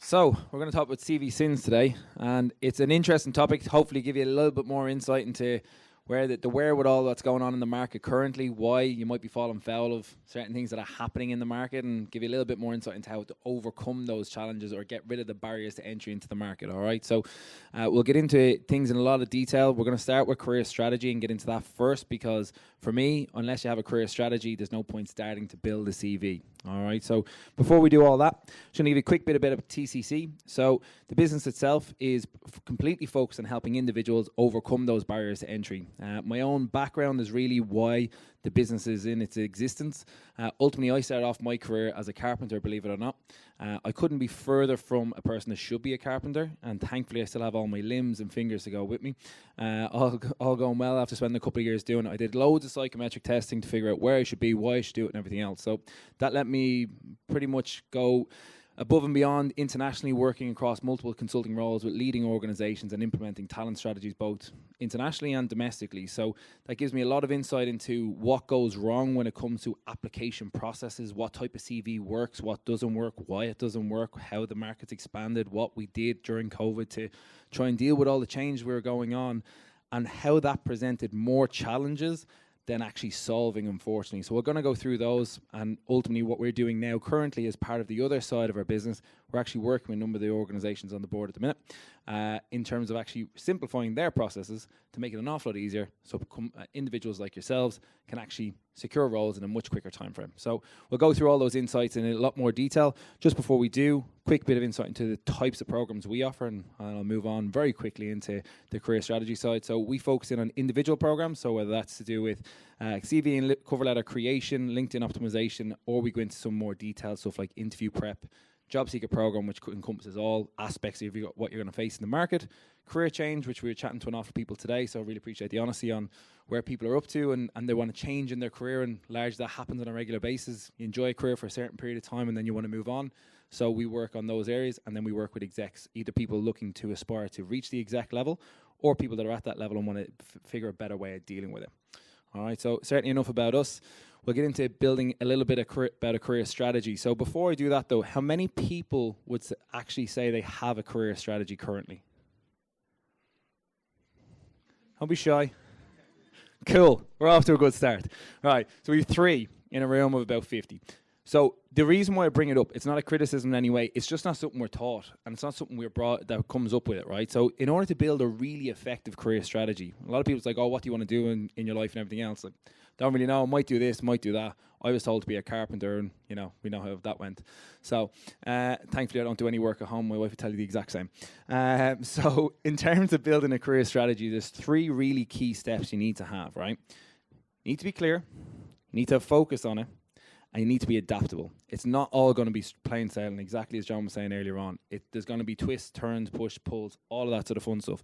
So we're going to talk about CV sins today, and it's an interesting topic to hopefully give you a little bit more insight into where the wherewithal that's going on in the market currently, why you might be falling foul of certain things that are happening in the market, and give you a little bit more insight into how to overcome those challenges or get rid of the barriers to entry into the market. All right, so we'll get into things in a lot of detail. We're going to start with career strategy and get into that first, because for me, unless you have a career strategy, there's no point starting to build a CV. All right, so before we do all that, I'm just going to give you a quick bit of TCC. So the business itself is completely focused on helping individuals overcome those barriers to entry. My own background is really why the business is in its existence. Ultimately, I started off my career as a carpenter, believe it or not. I couldn't be further from a person that should be a carpenter, and thankfully I still have all my limbs and fingers to go with me. All going well after spending a couple of years doing it. I did loads of psychometric testing to figure out where I should be, why I should do it, and everything else. So that let me pretty much go above and beyond internationally, working across multiple consulting roles with leading organizations and implementing talent strategies both internationally and domestically. So that gives me a lot of insight into what goes wrong when it comes to application processes, what type of CV works, what doesn't work, why it doesn't work, how the market's expanded, what we did during COVID to try and deal with all the change we were going on, and how that presented more challenges than actually solving, unfortunately. So we're going to go through those, and ultimately what we're doing now currently as part of the other side of our business, we're actually working with a number of the organizations on the board at the minute in terms of actually simplifying their processes to make it an awful lot easier so individuals like yourselves can actually secure roles in a much quicker time frame. So we'll go through all those insights in a lot more detail. Just before we do, quick bit of insight into the types of programs we offer, and I'll move on very quickly into the career strategy side. So we focus in on individual programs, so whether that's to do with CV and cover letter creation, LinkedIn optimization, or we go into some more detailed stuff like interview prep, job seeker program, which encompasses all aspects of what you're going to face in the market, career change, which we were chatting to an awful people today, so I really appreciate the honesty on where people are up to and they want to change in their career, and largely that happens on a regular basis. You enjoy a career for a certain period of time and then you want to move on. So we work on those areas, and then we work with execs, either people looking to aspire to reach the exec level or people that are at that level and want to figure a better way of dealing with it. All right, so certainly enough about us. We'll get into building a little bit about a career strategy. So before I do that, though, how many people would actually say they have a career strategy currently? Don't be shy. Cool. We're off to a good start. All right, so we have 3 in a room of about 50. So the reason why I bring it up, it's not a criticism in any way. It's just not something we're taught, and it's not something we're brought that comes up with it, right? So in order to build a really effective career strategy, a lot of people's like, oh, what do you want to do in your life and everything else? Like, don't really know. Might do this, might do that. I was told to be a carpenter, and we know how that went. So thankfully, I don't do any work at home. My wife would tell you the exact same. So in terms of building a career strategy, there's 3 really key steps you need to have, right? You need to be clear. You need to have focus on it. And you need to be adaptable. It's not all going to be plain sailing, exactly as John was saying earlier on. There's going to be twists, turns, push, pulls, all of that sort of fun stuff.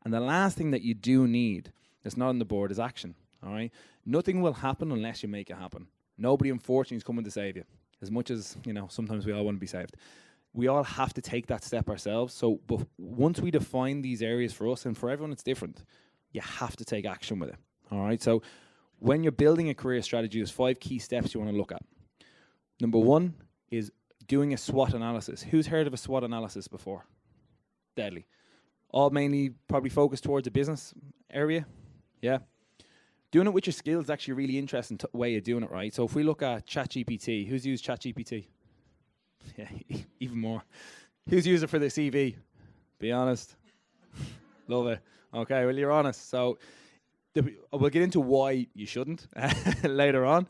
And the last thing that you do need that's not on the board is action. All right? Nothing will happen unless you make it happen. Nobody, unfortunately, is coming to save you. As much as, sometimes we all want to be saved. We all have to take that step ourselves. So once we define these areas for us, and for everyone it's different, you have to take action with it. All right? So when you're building a career strategy, there's 5 key steps you want to look at. Number 1 is doing a SWOT analysis. Who's heard of a SWOT analysis before? Deadly. All mainly probably focused towards a business area. Yeah. Doing it with your skills is actually a really interesting way of doing it, right? So if we look at ChatGPT, who's used ChatGPT? Yeah, even more. Who's used it for the CV? Be honest. Love it. Okay, well, you're honest. So we'll get into why you shouldn't later on,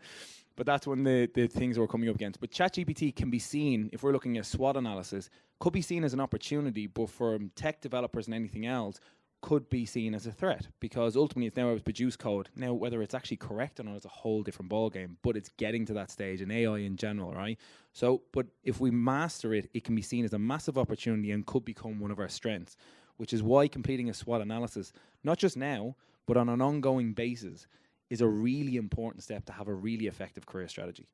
but that's one of the things we're coming up against. But ChatGPT can be seen, if we're looking at SWOT analysis, could be seen as an opportunity, but for tech developers and anything else, could be seen as a threat, because ultimately it's now able to produce code. Now, whether it's actually correct or not is a whole different ballgame, but it's getting to that stage in AI in general, right? So, but if we master it, it can be seen as a massive opportunity and could become one of our strengths, which is why completing a SWOT analysis, not just now, but on an ongoing basis, is a really important step to have a really effective career strategy.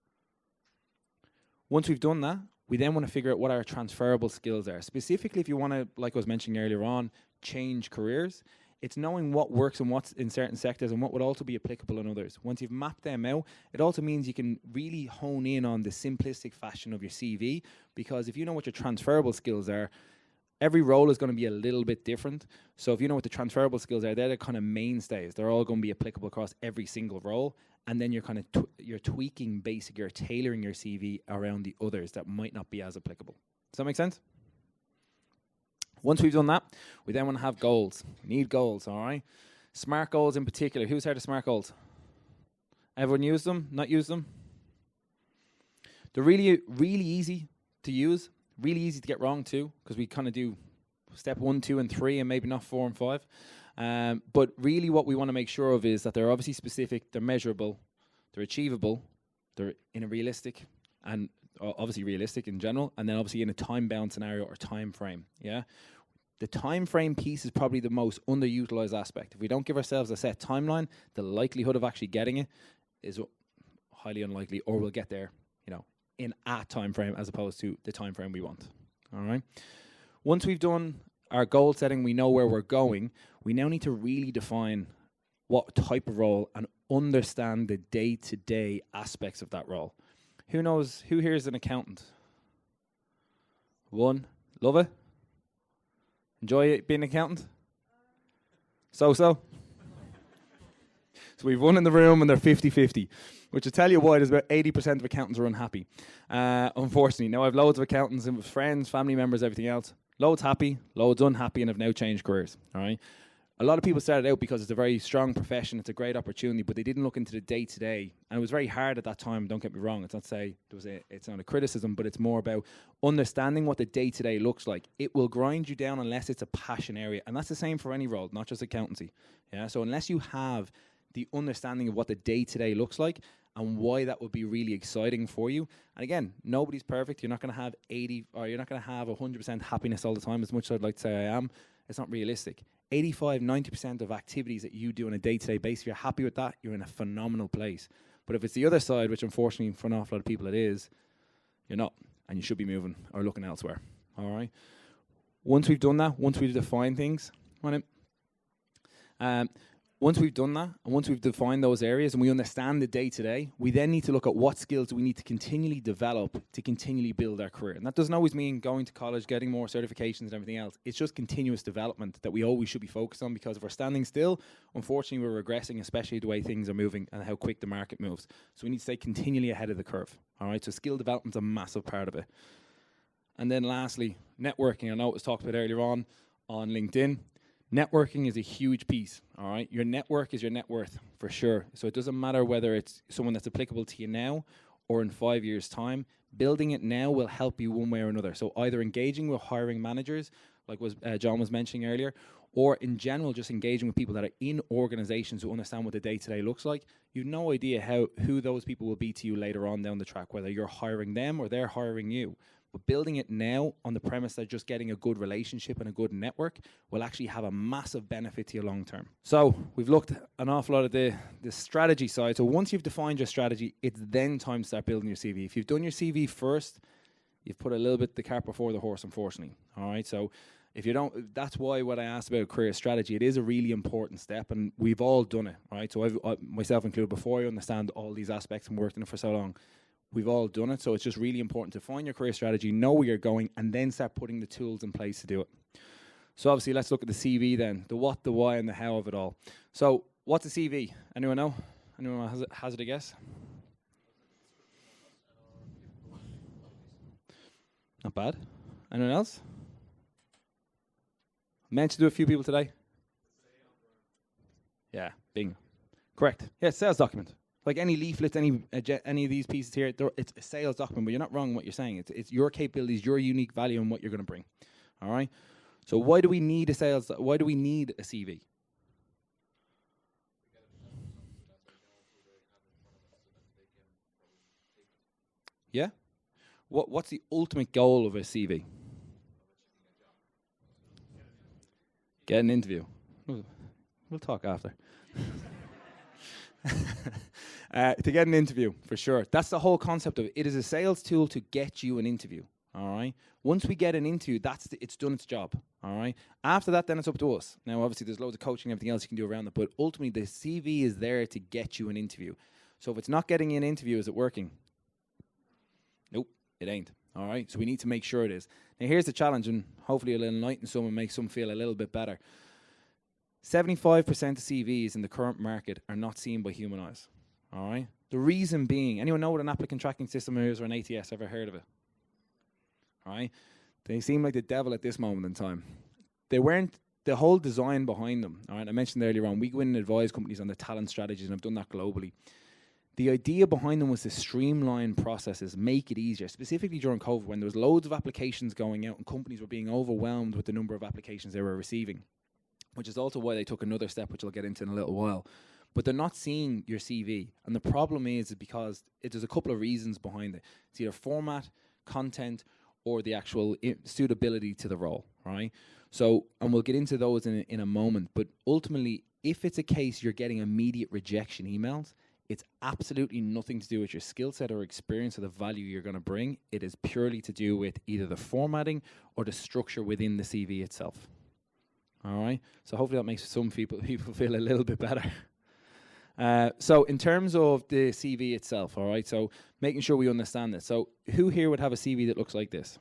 Once we've done that, we then want to figure out what our transferable skills are. Specifically, if you want to, like I was mentioning earlier on, change careers, It's knowing what works and what's in certain sectors and what would also be applicable in others. Once you've mapped them out, it also means you can really hone in on the simplistic fashion of your CV, because if you know what your transferable skills are, every role is going to be a little bit different. So if you know what the transferable skills are, they're the kind of mainstays. They're all going to be applicable across every single role. And then you're kind of you're tweaking, basically, you're tailoring your CV around the others that might not be as applicable. Does that make sense? Once we've done that, we then want to have goals. We need goals, all right? SMART goals in particular. Who's heard of SMART goals? Everyone use them? Not use them? They're really, really easy to use. Really easy to get wrong too, because we kind of do step 1, 2, and 3, and maybe not 4 and 5. But really what we want to make sure of is that they're obviously specific, they're measurable, they're achievable, they're in a realistic, and obviously realistic in general, and then obviously in a time-bound scenario or time frame, yeah? The time frame piece is probably the most underutilized aspect. If we don't give ourselves a set timeline, the likelihood of actually getting it is highly unlikely, or we'll get there, you know, in a time frame as opposed to the time frame we want. All right. Once we've done our goal setting, we know where we're going. We now need to really define what type of role and understand the day-to-day aspects of that role. Who knows? Who here is an accountant? One. Love it? Enjoy it being an accountant? So-so? So we've one in the room and they're 50-50. Which will tell you why there's about 80% of accountants are unhappy. Unfortunately. Now I have loads of accountants and friends, family members, everything else. Loads happy, loads unhappy, and have now changed careers. All right. A lot of people started out because it's a very strong profession, it's a great opportunity, but they didn't look into the day-to-day. And it was very hard at that time, don't get me wrong. It's not say it's not a criticism, but it's more about understanding what the day-to-day looks like. It will grind you down unless it's a passion area. And that's the same for any role, not just accountancy. Yeah. So unless you have the understanding of what the day-to-day looks like and why that would be really exciting for you. And again, nobody's perfect. You're not going to have 80 or you're not going to have 100% happiness all the time, as much as I'd like to say I am. It's not realistic. 85, 90% of activities that you do on a day-to-day basis, if you're happy with that, you're in a phenomenal place. But if it's the other side, which unfortunately for an awful lot of people it is, you're not, and you should be moving or looking elsewhere. All right? Once we've done that, once we've defined things, once we've done that, and once we've defined those areas and we understand the day-to-day, we then need to look at what skills we need to continually develop to continually build our career. And that doesn't always mean going to college, getting more certifications and everything else. It's just continuous development that we always should be focused on, because if we're standing still, unfortunately we're regressing, especially the way things are moving and how quick the market moves. So we need to stay continually ahead of the curve. All right, so skill development's a massive part of it. And then lastly, networking. I know it was talked about earlier on LinkedIn. Networking is a huge piece, all right? Your network is your net worth, for sure. So it doesn't matter whether it's someone that's applicable to you now or in 5 years' time. Building it now will help you one way or another. So either engaging with hiring managers, like John was mentioning earlier, or in general just engaging with people that are in organizations who understand what the day-to-day looks like. You've no idea who those people will be to you later on down the track, whether you're hiring them or they're hiring you. But building it now on the premise that just getting a good relationship and a good network will actually have a massive benefit to you long term. So we've looked an awful lot at the strategy side. So once you've defined your strategy, it's then time to start building your CV. If you've done your CV first, you've put a little bit the cart before the horse, unfortunately. All right. So if you don't, that's why what I asked about career strategy, it is a really important step, and we've all done it. Right. So myself included, before I understand all these aspects and worked in it for so long, we've all done it. So it's just really important to find your career strategy, know where you're going, and then start putting the tools in place to do it. So obviously, let's look at the CV then. The what, the why, and the how of it all. So what's a CV? Anyone know? Anyone has it a guess? Not bad. Anyone else? Mentioned to a few people today. Yeah, bingo. Correct. Yeah, sales document. Like any leaflets, any of these pieces here, it's a sales document, but you're not wrong in what you're saying. It's your capabilities, your unique value, and what you're going to bring. All right. So why do we need why do we need a CV? Yeah. What's the ultimate goal of a CV? Get an interview. We'll talk after. To get an interview, for sure. That's the whole concept of it. It is a sales tool to get you an interview. All right. Once we get an interview, it's done its job. All right. After that, then it's up to us. Now, obviously, there's loads of coaching and everything else you can do around it, but ultimately, the CV is there to get you an interview. So if it's not getting you an interview, is it working? Nope, it ain't. All right. So we need to make sure it is. Now, here's the challenge, and hopefully it'll enlighten someone, make someone feel a little bit better. 75% of CVs in the current market are not seen by human eyes. All right. The reason being, anyone know what an applicant tracking system is or an ATS? Ever heard of it? All right. They seem like the devil at this moment in time. They weren't the whole design behind them. All right. I mentioned earlier on, we go in and advise companies on their talent strategies, and I've done that globally. The idea behind them was to streamline processes, make it easier, specifically during COVID when there was loads of applications going out and companies were being overwhelmed with the number of applications they were receiving, which is also why they took another step, which I'll get into in a little while. But they're not seeing your CV. And the problem is because there's a couple of reasons behind it. It's either format, content, or the actual suitability to the role, right? So, and we'll get into those in a moment. But ultimately, if it's a case you're getting immediate rejection emails, it's absolutely nothing to do with your skill set or experience or the value you're going to bring. It is purely to do with either the formatting or the structure within the CV itself. All right? So hopefully that makes some people feel a little bit better. So in terms of the CV itself, all right, so making sure we understand this. So who here would have a CV that looks like this?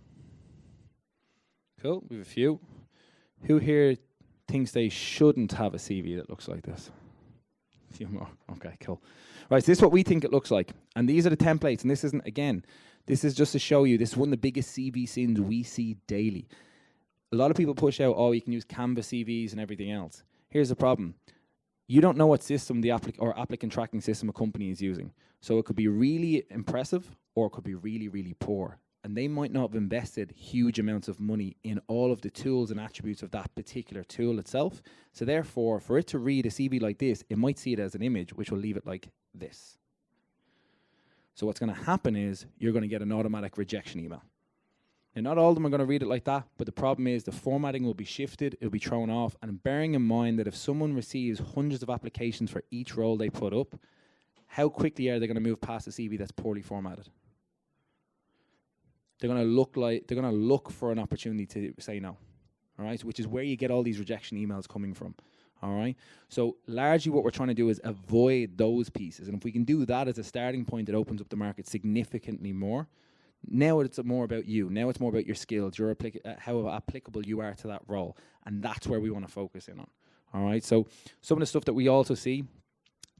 Cool, we have a few. Who here thinks they shouldn't have a CV that looks like this? A few more. Okay, cool. Right, so this is what we think it looks like. And these are the templates. And this isn't, again, this is just to show you, this is one of the biggest CV sins we see daily. A lot of people push out, oh, you can use Canva CVs and everything else. Here's the problem. You don't know what system the applicant tracking system a company is using. So it could be really impressive or it could be really, really poor. And they might not have invested huge amounts of money in all of the tools and attributes of that particular tool itself. So therefore, for it to read a CV like this, it might see it as an image, which will leave it like this. So what's going to happen is you're going to get an automatic rejection email. And not all of them are going to read it like that, but the problem is the formatting will be shifted, it'll be thrown off, and bearing in mind that if someone receives hundreds of applications for each role they put up, how quickly are they going to move past a CV that's poorly formatted? They're going to look for an opportunity to say no, all right? Which is where you get all these rejection emails coming from, all right? So largely what we're trying to do is avoid those pieces, and if we can do that as a starting point, it opens up the market significantly more. Now it's more about you. Now it's more about your skills, how applicable you are to that role, and that's where we want to focus in on, all right? So some of the stuff that we also see,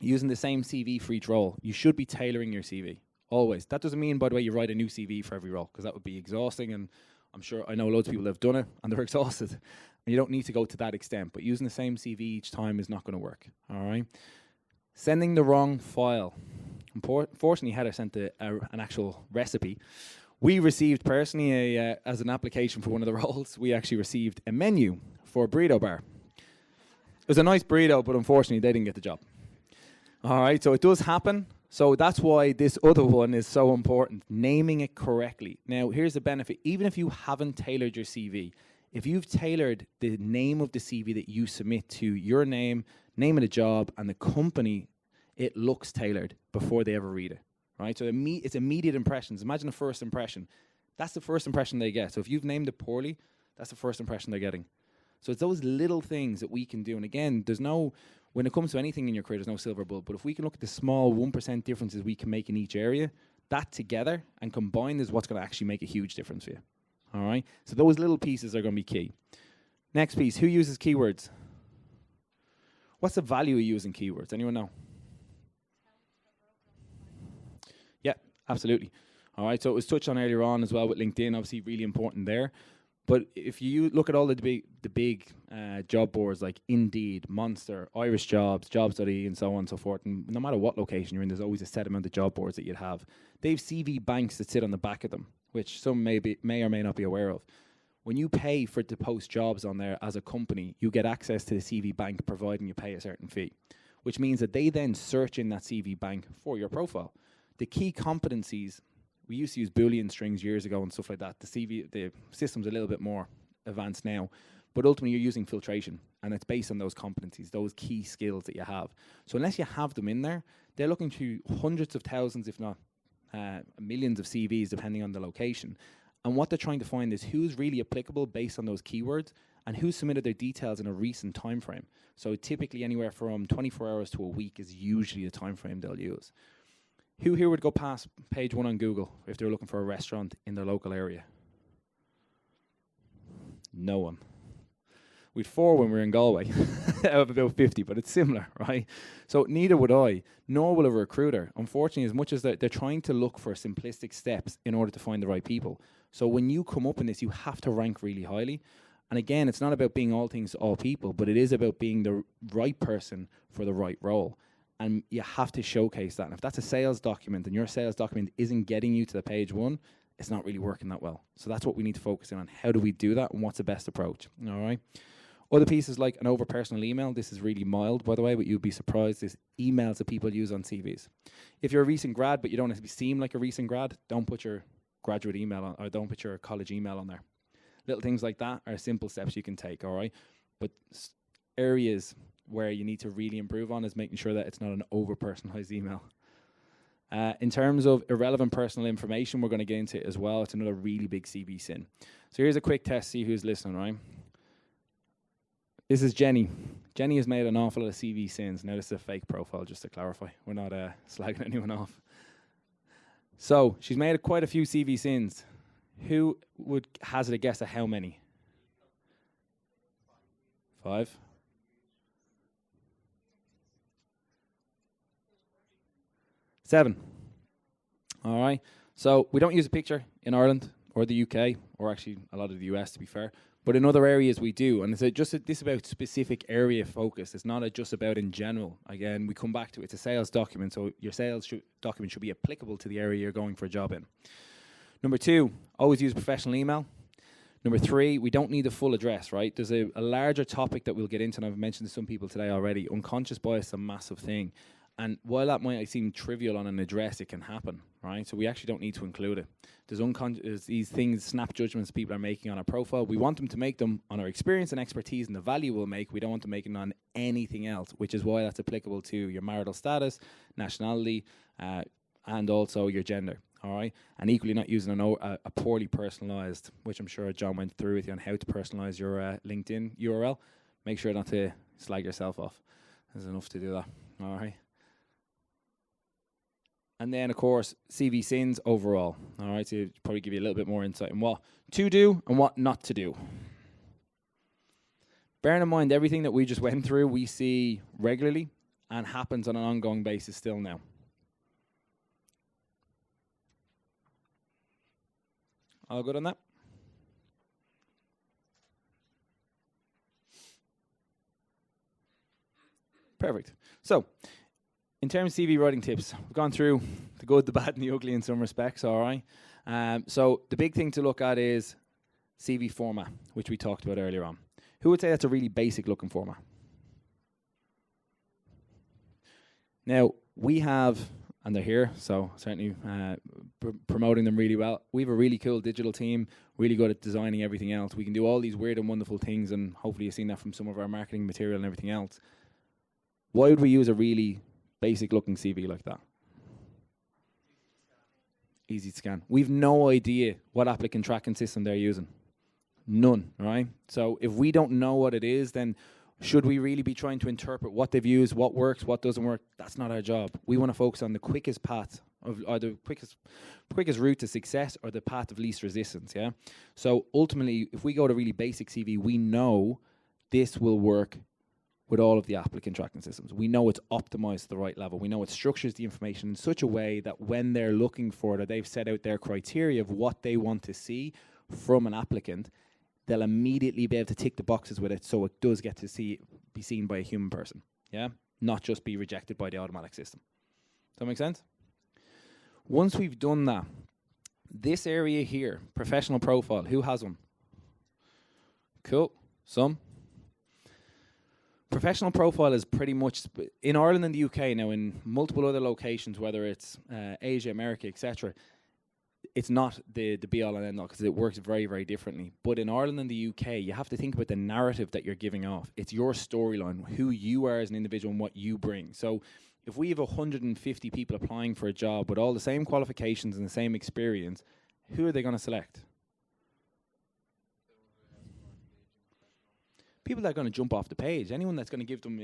using the same CV for each role, you should be tailoring your CV. Always. That doesn't mean, by the way, you write a new CV for every role, because that would be exhausting, and I know loads of people have done it, and they're exhausted. And you don't need to go to that extent, but using the same CV each time is not going to work, all right? Sending the wrong file. Unfortunately, Heather sent an actual recipe. We received, personally, as an application for one of the roles, we actually received a menu for a burrito bar. It was a nice burrito, but unfortunately, they didn't get the job. All right, so it does happen. So that's why this other one is so important, naming it correctly. Now, here's the benefit. Even if you haven't tailored your CV, if you've tailored the name of the CV that you submit to your name of the job, and the company, it looks tailored before they ever read it, right? So it's immediate impressions. Imagine a first impression. That's the first impression they get. So if you've named it poorly, that's the first impression they're getting. So it's those little things that we can do. And again, when it comes to anything in your career, there's no silver bullet. But if we can look at the small 1% differences we can make in each area, that together and combined is what's going to actually make a huge difference for you. All right? So those little pieces are going to be key. Next piece, who uses keywords? What's the value of using keywords? Anyone know? Yeah, absolutely. All right, so it was touched on earlier on as well with LinkedIn, obviously really important there. But if you look at all the big job boards like Indeed, Monster, Irish Jobs, Jobs.ie, and so on and so forth, and no matter what location you're in, there's always a set amount of job boards that you'd have. They have CV banks that sit on the back of them, which some may or may not be aware of. When you pay to post jobs on there as a company, you get access to the CV bank providing you pay a certain fee, which means that they then search in that CV bank for your profile. The key competencies, we used to use Boolean strings years ago and stuff like that. The system's a little bit more advanced now, but ultimately you're using filtration, and it's based on those competencies, those key skills that you have. So unless you have them in there, they're looking through hundreds of thousands, if not millions of CVs, depending on the location, And what they're trying to find is who's really applicable based on those keywords and who submitted their details in a recent time frame. So typically anywhere from 24 hours to a week is usually the time frame they'll use. Who here would go past page 1 on Google if they're looking for a restaurant in their local area? No one. We'd 4 when we were in Galway out of about 50, but it's similar, right? So neither would I, nor will a recruiter. Unfortunately, as much as they're trying to look for simplistic steps in order to find the right people. So when you come up in this, you have to rank really highly. And again, it's not about being all things to all people, but it is about being the right person for the right role. And you have to showcase that. And if that's a sales document and your sales document isn't getting you to the page 1, it's not really working that well. So that's what we need to focus in on. How do we do that and what's the best approach? All right. Other pieces like an over-personal email. This is really mild, by the way, but you'd be surprised. There's emails that people use on CVs. If you're a recent grad, but you don't seem like a recent grad, don't put your graduate email on, or don't put your college email on there. Little things like that are simple steps you can take, all right? But areas where you need to really improve on is making sure that it's not an over-personalized email. In terms of irrelevant personal information, we're going to get into it as well. It's another really big CV sin. So here's a quick test, see who's listening, right? This is Jenny. Jenny has made an awful lot of CV sins. Now, this is a fake profile, just to clarify. We're not slagging anyone off. So, she's made quite a few CV sins. Who would hazard a guess at how many? 5? Seven. All right. So, we don't use a picture in Ireland or the UK, or actually a lot of the US, to be fair. But in other areas we do, and it's this about specific area focus. It's not just about in general. Again, we come back to it's a sales document, so your sales document should be applicable to the area you're going for a job in. Number 2, always use professional email. Number 3, we don't need a full address, right? There's a larger topic that we'll get into, and I've mentioned to some people today already. Unconscious bias is a massive thing. And while that might seem trivial on an address, it can happen, right? So we actually don't need to include it. There's these things, snap judgments people are making on our profile. We want them to make them on our experience and expertise and the value we'll make. We don't want to make it on anything else, which is why that's applicable to your marital status, nationality, and also your gender, all right? And equally not using a poorly personalized, which I'm sure John went through with you on how to personalize your LinkedIn URL. Make sure not to slag yourself off. There's enough to do that, all right? And then, of course, CV sins overall. All right, so probably give you a little bit more insight on what to do and what not to do. Bearing in mind everything that we just went through, we see regularly and happens on an ongoing basis still now. All good on that? Perfect. So, in terms of CV writing tips, we've gone through the good, the bad, and the ugly in some respects, all right? So the big thing to look at is CV format, which we talked about earlier on. Who would say that's a really basic looking format? Now, we have, and they're here, so certainly promoting them really well. We have a really cool digital team, really good at designing everything else. We can do all these weird and wonderful things, and hopefully you've seen that from some of our marketing material and everything else. Why would we use a really basic looking CV like that? Easy to scan. We've no idea what applicant tracking system they're using. None, right? So if we don't know what it is, then should we really be trying to interpret what they've used, what works, what doesn't work? That's not our job. We want to focus on the quickest path or the quickest route to success or the path of least resistance, yeah? So ultimately, if we go to really basic CV, we know this will work with all of the applicant tracking systems. We know it's optimized to the right level. We know it structures the information in such a way that when they're looking for it or they've set out their criteria of what they want to see from an applicant, they'll immediately be able to tick the boxes with it so it does get to be seen by a human person, yeah? Not just be rejected by the automatic system. Does that make sense? Once we've done that, this area here, professional profile, who has one? Cool, some. Professional profile is pretty much, in Ireland and the UK now, in multiple other locations, whether it's Asia, America, etc., it's not the be-all and end-all because it works very, very differently. But in Ireland and the UK, you have to think about the narrative that you're giving off. It's your storyline, who you are as an individual and what you bring. So if we have 150 people applying for a job with all the same qualifications and the same experience, who are they going to select? people that are going to jump off the page, anyone that's going to give them,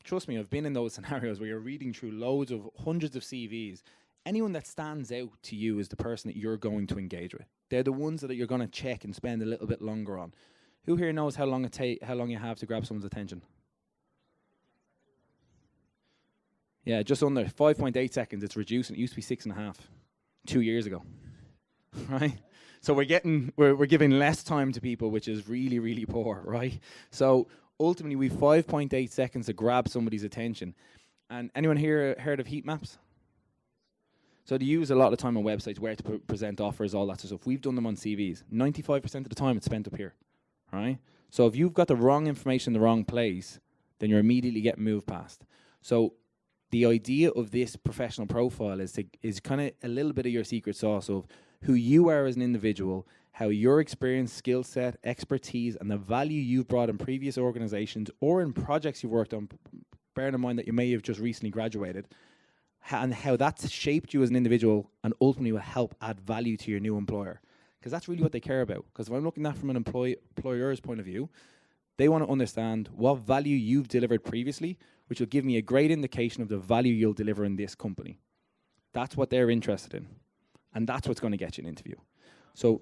trust me, I've been in those scenarios where you're reading through loads of hundreds of CVs. Anyone that stands out to you is the person that you're going to engage with. They're the ones that you're going to check and spend a little bit longer on. Who here knows how long you have to grab someone's attention? Yeah, just under 5.8 seconds. It's reducing. It used to be 6.5 2 years ago, right? So we're giving less time to people, which is really, really poor, right? So ultimately, we've 5.8 seconds to grab somebody's attention. And anyone here heard of heat maps? So they use a lot of time on websites where to present offers, all that sort of stuff. We've done them on CVs. 95% of the time, it's spent up here, right? So if you've got the wrong information in the wrong place, then you're immediately getting moved past. So the idea of this professional profile is kind of a little bit of your secret sauce of who you are as an individual, how your experience, skill set, expertise, and the value you've brought in previous organizations or in projects you've worked on, bearing in mind that you may have just recently graduated, and how that's shaped you as an individual and ultimately will help add value to your new employer. Because that's really what they care about. Because if I'm looking at that from an employer's point of view, they want to understand what value you've delivered previously, which will give me a great indication of the value you'll deliver in this company. That's what they're interested in. And that's what's going to get you an interview. So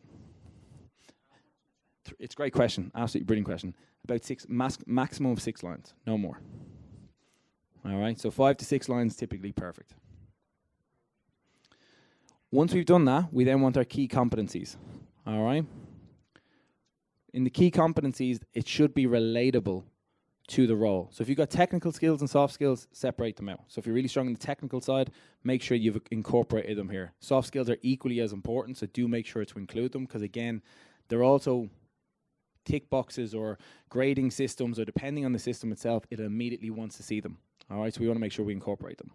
it's a great question, absolutely brilliant question. About maximum of 6 lines, no more. All right, so 5 to 6 lines, typically perfect. Once we've done that, we then want our key competencies. All right. In the key competencies, it should be relatable to the role. So if you've got technical skills and soft skills, separate them out. So if you're really strong on the technical side, make sure you've incorporated them here. Soft skills are equally as important, so do make sure to include them, because again, they're also tick boxes or grading systems, or depending on the system itself, it immediately wants to see them. All right, so we want to make sure we incorporate them.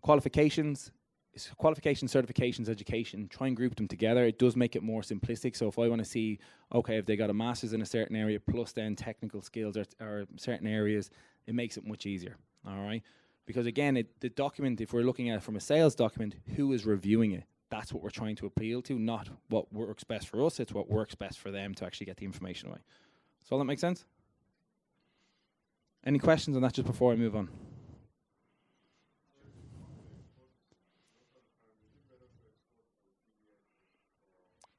Qualifications, certifications, education, try and group them together. It does make it more simplistic. So if I want to see, okay, if they got a master's in a certain area plus then technical skills or certain areas, it makes it much easier. All right, because again, the document, if we're looking at it from a sales document, who is reviewing it? That's what we're trying to appeal to, not what works best for us. It's what works best for them to actually get the information away. So all that makes sense? Any questions on that just before I move on?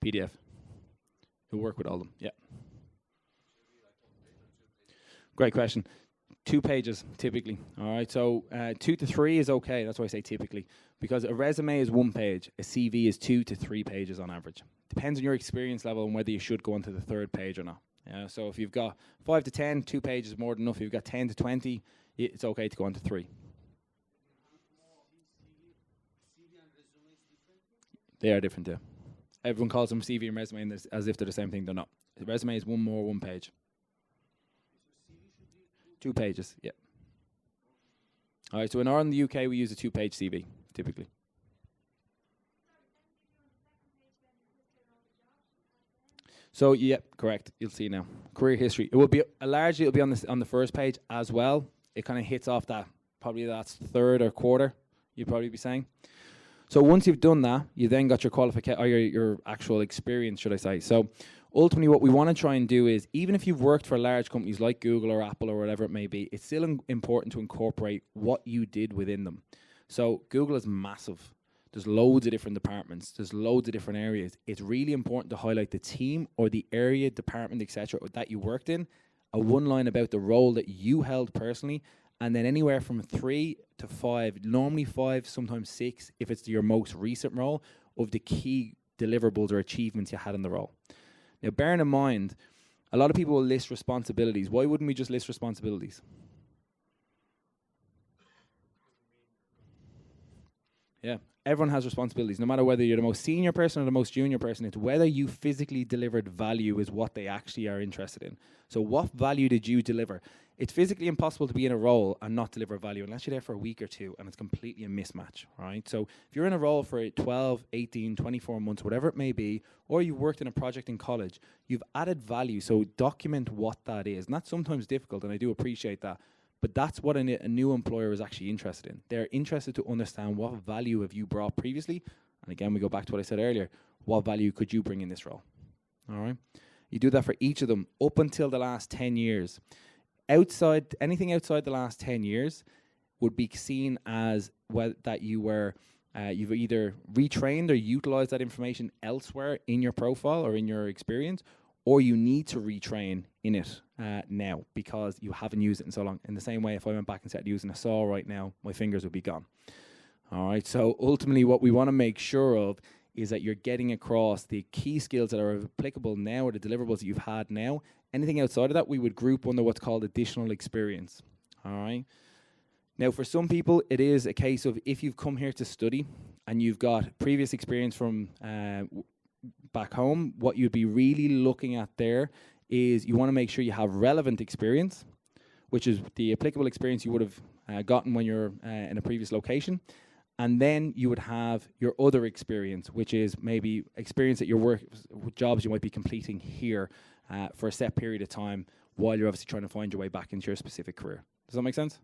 PDF. We'll work with all of them, yeah. Great question. 2 pages, typically. All right, so 2 to 3 is okay. That's why I say typically. Because a resume is 1 page. A CV is 2 to 3 pages on average. Depends on your experience level and whether you should go on to the 3rd page or not. Yeah, so if you've got 5 to 10, 2 pages is more than enough. If you've got 10 to 20, it's okay to go on to 3. They are different too. Everyone calls them CV and resume as if they're the same thing. They're not. The resume is 1 page. 2 pages, yeah. All right, so in the UK, we use a 2-page CV, typically. So, yeah, correct. You'll see now. Career history. It will be largely it'll be on the first page as well. It kind of hits off that, probably that's 3rd or quarter, you'd probably be saying. So once you've done that, you then got your qualification or your actual experience, should I say. So ultimately what we want to try and do is, even if you've worked for large companies like Google or Apple or whatever it may be, it's still important to incorporate what you did within them. So Google is massive. There's loads of different departments. There's loads of different areas. It's really important to highlight the team or the area, department, etc. that you worked in, a 1 line about the role that you held personally, and then anywhere from 3 to 5, normally 5, sometimes 6, if it's your most recent role, of the key deliverables or achievements you had in the role. Now, bearing in mind, a lot of people will list responsibilities. Why wouldn't we just list responsibilities? Yeah, everyone has responsibilities. No matter whether you're the most senior person or the most junior person, it's whether you physically delivered value is what they actually are interested in. So what value did you deliver? It's physically impossible to be in a role and not deliver value unless you're there for a week or 2, and it's completely a mismatch, right? So if you're in a role for 12, 18, 24 months, whatever it may be, or you worked in a project in college, you've added value, so document what that is. And that's sometimes difficult, and I do appreciate that. But that's what a new employer is actually interested in. They're interested to understand what value have you brought previously. And again, we go back to what I said earlier. What value could you bring in this role? All right. You do that for each of them up until the last 10 years. Anything outside the last 10 years would be seen as that you've either retrained or utilized that information elsewhere in your profile or in your experience, or you need to retrain in it now because you haven't used it in so long. In the same way, if I went back and started using a saw right now, my fingers would be gone. All right, so ultimately what we want to make sure of is that you're getting across the key skills that are applicable now, or the deliverables that you've had now. Anything outside of that, we would group under what's called additional experience. All right. Now, for some people, it is a case of if you've come here to study and you've got previous experience from back home, what you'd be really looking at there is you want to make sure you have relevant experience, which is the applicable experience you would have gotten when you're in a previous location. And then you would have your other experience, which is maybe experience at your work, jobs you might be completing here for a set period of time while you're obviously trying to find your way back into your specific career. Does that make sense?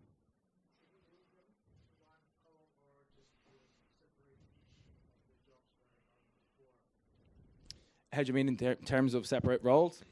How do you mean in terms of separate roles?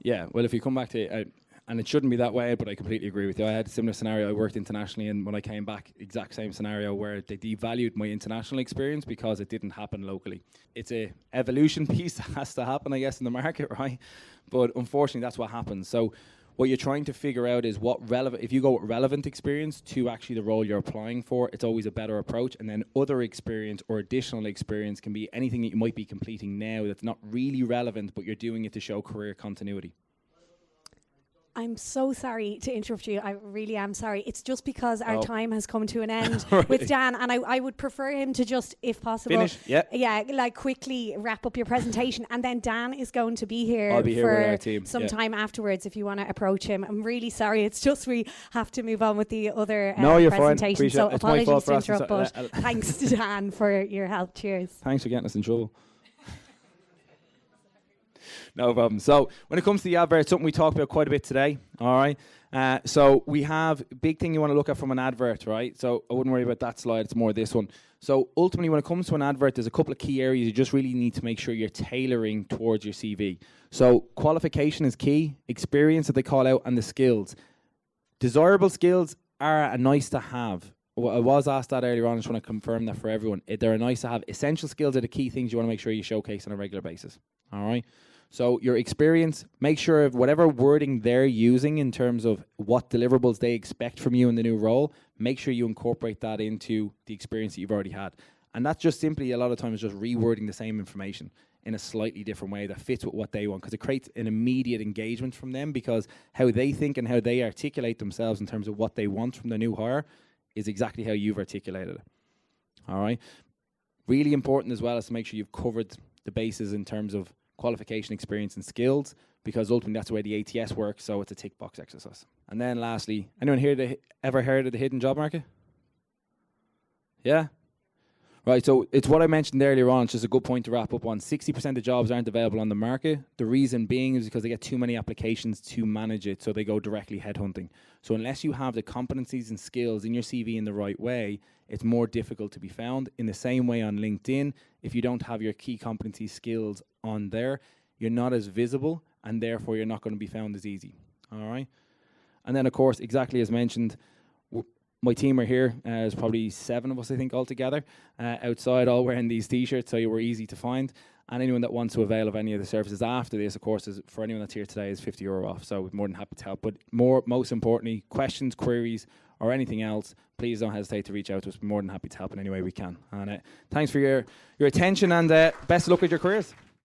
Yeah, well, if you come back to and it shouldn't be that way, but I completely agree with you. I had a similar scenario. I worked internationally, and when I came back, exact same scenario where they devalued my international experience because it didn't happen locally. It's a evolution piece that has to happen, I guess, in the market, right? But unfortunately, that's what happens. So what you're trying to figure out is what relevant, if you go with relevant experience to actually the role you're applying for, it's always a better approach. And then other experience or additional experience can be anything that you might be completing now that's not really relevant, but you're doing it to show career continuity. I'm so sorry to interrupt you. I really am sorry. It's just because our time has come to an end right. with Dan, and I would prefer him to just, if possible, finish. Yep. Yeah, like quickly wrap up your presentation, and then Dan is going to be here. I'll be here with our team. Some time afterwards if you want to approach him. I'm really sorry. It's just we have to move on with the other no, you're presentation. Fine. So it's apologies to interrupt, but thanks to Dan for your help. Cheers. Thanks for getting us in trouble. No problem. So when it comes to the advert, it's something we talked about quite a bit today. All right. So we have a big thing you want to look at from an advert, right? So I wouldn't worry about that slide. It's more this one. So ultimately, when it comes to an advert, there's a couple of key areas you just really need to make sure you're tailoring towards your CV. So qualification is key, experience that they call out, and the skills. Desirable skills are a nice to have. I was asked that earlier on. I just want to confirm that for everyone. They're a nice to have. Essential skills are the key things you want to make sure you showcase on a regular basis. All right. So your experience, make sure of whatever wording they're using in terms of what deliverables they expect from you in the new role, make sure you incorporate that into the experience that you've already had. And that's just simply a lot of times just rewording the same information in a slightly different way that fits with what they want, because it creates an immediate engagement from them, because how they think and how they articulate themselves in terms of what they want from the new hire is exactly how you've articulated it. All right. Really important as well is to make sure you've covered the bases in terms of qualification, experience, and skills, because ultimately that's the way the ATS works, so it's a tick box exercise. And then lastly, anyone here ever heard of the hidden job market? Yeah? Right, so it's what I mentioned earlier on. It's just a good point to wrap up on. 60% of jobs aren't available on the market. The reason being is because they get too many applications to manage it, so they go directly headhunting. So unless you have the competencies and skills in your CV in the right way, it's more difficult to be found. In the same way on LinkedIn, if you don't have your key competency skills on there, you're not as visible, and therefore you're not going to be found as easy. All right? And then, of course, exactly as mentioned, my team are here. There's probably 7 of us, I think, altogether, outside, all wearing these T-shirts, so you were easy to find. And anyone that wants to avail of any of the services after this, of course, is, for anyone that's here today, is €50 off. So we're more than happy to help. But most importantly, questions, queries, or anything else, please don't hesitate to reach out to us. We're more than happy to help in any way we can. And thanks for your attention, and best of luck with your careers.